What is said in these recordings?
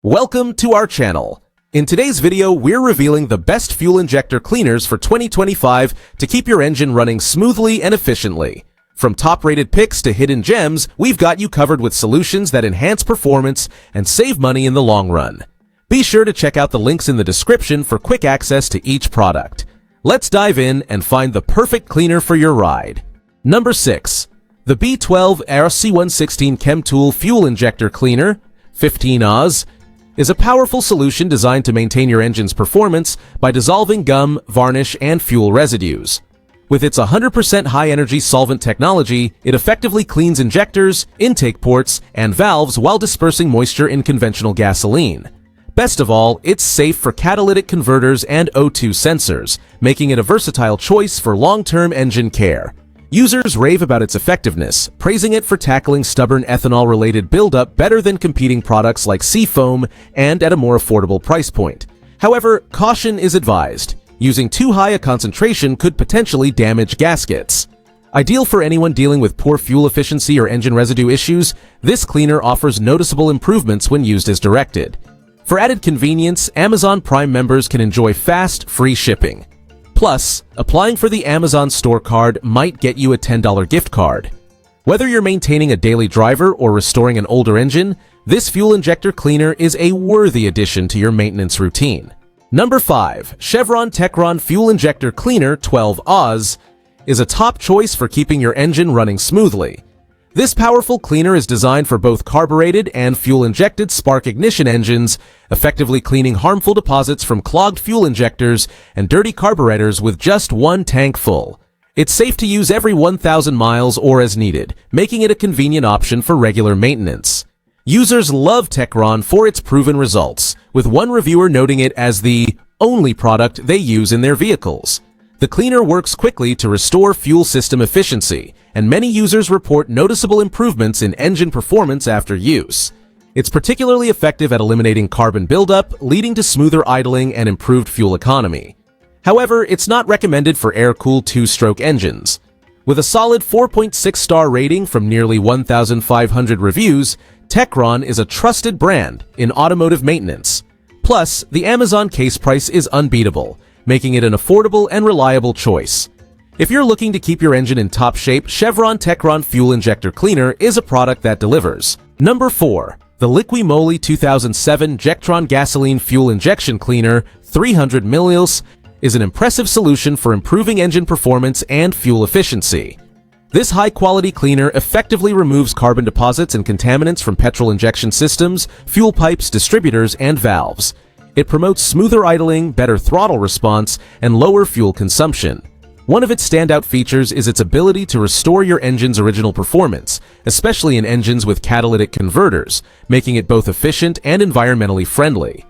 Welcome to our channel. In today's video, we're revealing the best fuel injector cleaners for 2025 to keep your engine running smoothly and efficiently. From top-rated picks to hidden gems, we've got you covered with solutions that enhance performance and save money in the long run. Be sure to check out the links in the description for quick access to each product. Let's dive in and find the perfect cleaner for your ride. Number 6. The B12 RC116 Chemtool Fuel Injector Cleaner, 15 Oz, is a powerful solution designed to maintain your engine's performance by dissolving gum, varnish, and fuel residues. With its 100% high-energy solvent technology, it effectively cleans injectors, intake ports, and valves while dispersing moisture in conventional gasoline. Best of all, it's safe for catalytic converters and O2 sensors, making it a versatile choice for long-term engine care. Users rave about its effectiveness, praising it for tackling stubborn ethanol-related buildup better than competing products like Seafoam and at a more affordable price point. However, caution is advised. Using too high a concentration could potentially damage gaskets. Ideal for anyone dealing with poor fuel efficiency or engine residue issues, this cleaner offers noticeable improvements when used as directed. For added convenience, Amazon Prime members can enjoy fast, free shipping. Plus, applying for the Amazon Store card might get you a $10 gift card. Whether you're maintaining a daily driver or restoring an older engine, this fuel injector cleaner is a worthy addition to your maintenance routine. Number 5. Chevron Techron Fuel Injector Cleaner 12 Oz is a top choice for keeping your engine running smoothly. This powerful cleaner is designed for both carbureted and fuel-injected spark ignition engines, effectively cleaning harmful deposits from clogged fuel injectors and dirty carburetors with just one tank full. It's safe to use every 1,000 miles or as needed, making it a convenient option for regular maintenance. Users love Techron for its proven results, with one reviewer noting it as the only product they use in their vehicles. The cleaner works quickly to restore fuel system efficiency, and many users report noticeable improvements in engine performance after use. It's particularly effective at eliminating carbon buildup, leading to smoother idling and improved fuel economy. However, it's not recommended for air-cooled two-stroke engines. With a solid 4.6-star rating from nearly 1,500 reviews, Techron is a trusted brand in automotive maintenance. Plus, the Amazon case price is unbeatable, making it an affordable and reliable choice. If you're looking to keep your engine in top shape, Chevron Techron Fuel Injector Cleaner is a product that delivers. Number 4. The Liqui Moly 2007 Jectron Gasoline Fuel Injection Cleaner 300 ml is an impressive solution for improving engine performance and fuel efficiency. This high-quality cleaner effectively removes carbon deposits and contaminants from petrol injection systems, fuel pipes, distributors, and valves. It promotes smoother idling, better throttle response, and lower fuel consumption. One of its standout features is its ability to restore your engine's original performance, especially in engines with catalytic converters, making it both efficient and environmentally friendly.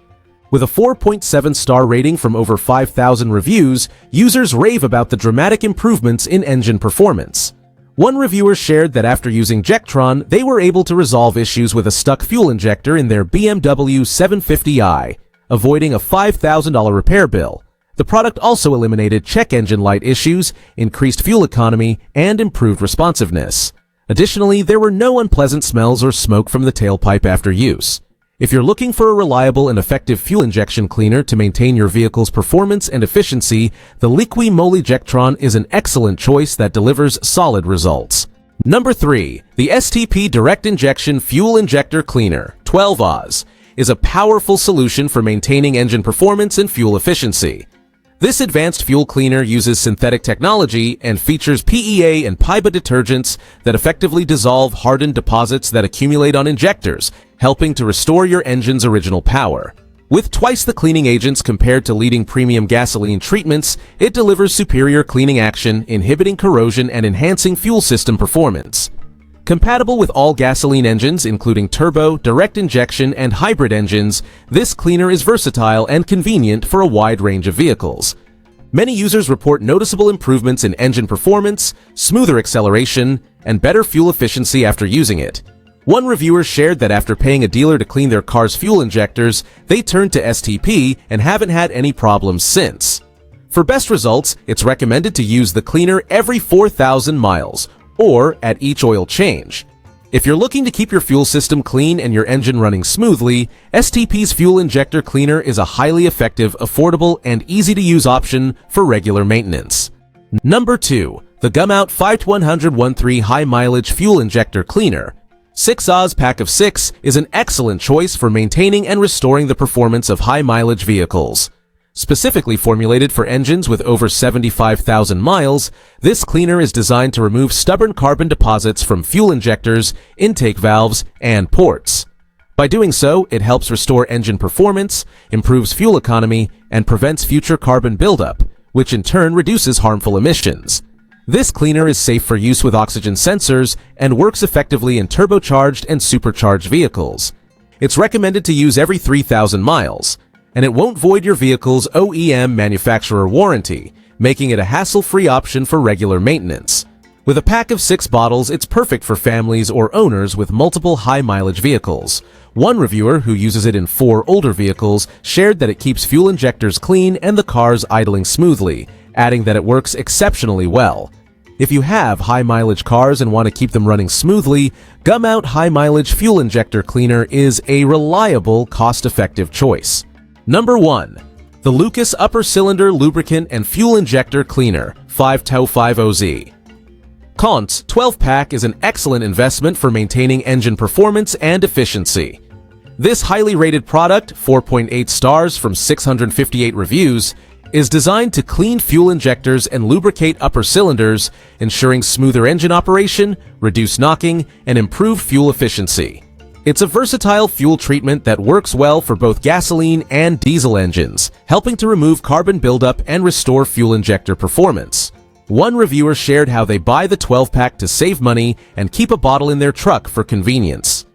With a 4.7-star rating from over 5,000 reviews, users rave about the dramatic improvements in engine performance. One reviewer shared that after using Jectron, they were able to resolve issues with a stuck fuel injector in their BMW 750i, avoiding a $5,000 repair bill. The product also eliminated check engine light issues, increased fuel economy, and improved responsiveness. Additionally, there were no unpleasant smells or smoke from the tailpipe after use. If you're looking for a reliable and effective fuel injection cleaner to maintain your vehicle's performance and efficiency, the Liqui Moly Jectron is an excellent choice that delivers solid results. Number 3. The STP Direct Injection Fuel Injector Cleaner 12 Oz is a powerful solution for maintaining engine performance and fuel efficiency. This advanced fuel cleaner uses synthetic technology and features PEA and PIBA detergents that effectively dissolve hardened deposits that accumulate on injectors, helping to restore your engine's original power. With twice the cleaning agents compared to leading premium gasoline treatments, it delivers superior cleaning action, inhibiting corrosion and enhancing fuel system performance. Compatible with all gasoline engines, including turbo, direct injection, and hybrid engines, this cleaner is versatile and convenient for a wide range of vehicles. Many users report noticeable improvements in engine performance, smoother acceleration, and better fuel efficiency after using it. One reviewer shared that after paying a dealer to clean their car's fuel injectors, they turned to STP and haven't had any problems since. For best results, it's recommended to use the cleaner every 4,000 miles, or at each oil change. If you're looking to keep your fuel system clean and your engine running smoothly, STP's Fuel Injector Cleaner is a highly effective, affordable, and easy-to-use option for regular maintenance. Number 2. The Gumout 5-100-13 High Mileage Fuel Injector Cleaner. 6Oz Pack of 6 is an excellent choice for maintaining and restoring the performance of high-mileage vehicles. Specifically formulated for engines with over 75,000 miles, this cleaner is designed to remove stubborn carbon deposits from fuel injectors, intake valves, and ports. By doing so, it helps restore engine performance, improves fuel economy, and prevents future carbon buildup, which in turn reduces harmful emissions. This cleaner is safe for use with oxygen sensors and works effectively in turbocharged and supercharged vehicles. It's recommended to use every 3,000 miles. And it won't void your vehicle's OEM manufacturer warranty, making it a hassle-free option for regular maintenance. With a pack of 6 bottles, it's perfect for families or owners with multiple high-mileage vehicles. One reviewer, who uses it in 4 older vehicles, shared that it keeps fuel injectors clean and the cars idling smoothly, adding that it works exceptionally well. If you have high-mileage cars and want to keep them running smoothly, Gumout High Mileage Fuel Injector Cleaner is a reliable, cost-effective choice. Number 1. The Liqui Upper Cylinder Lubricant and Fuel Injector Cleaner 5-50Z. Cont's 12-pack is an excellent investment for maintaining engine performance and efficiency. This highly rated product, 4.8 stars from 658 reviews, is designed to clean fuel injectors and lubricate upper cylinders, ensuring smoother engine operation, reduce knocking, and improved fuel efficiency. It's a versatile fuel treatment that works well for both gasoline and diesel engines, helping to remove carbon buildup and restore fuel injector performance. One reviewer shared how they buy the 12-pack to save money and keep a bottle in their truck for convenience.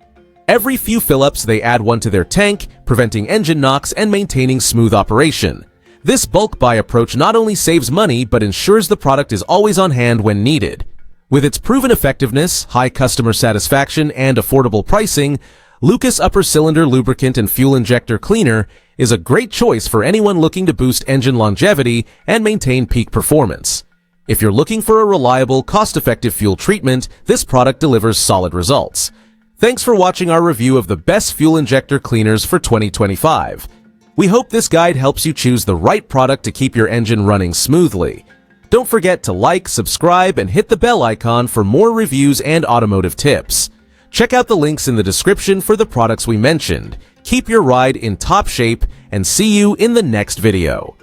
Every few fill-ups they add one to their tank, preventing engine knocks and maintaining smooth operation. This bulk buy approach not only saves money but ensures the product is always on hand when needed. With its proven effectiveness, high customer satisfaction, and affordable pricing, Liqui Upper Cylinder Lubricant and Fuel Injector Cleaner is a great choice for anyone looking to boost engine longevity and maintain peak performance. If you're looking for a reliable, cost-effective fuel treatment, this product delivers solid results. Thanks for watching our review of the best fuel injector cleaners for 2025. We hope this guide helps you choose the right product to keep your engine running smoothly. Don't forget to like, subscribe, and hit the bell icon for more reviews and automotive tips. Check out the links in the description for the products we mentioned. Keep your ride in top shape, and see you in the next video.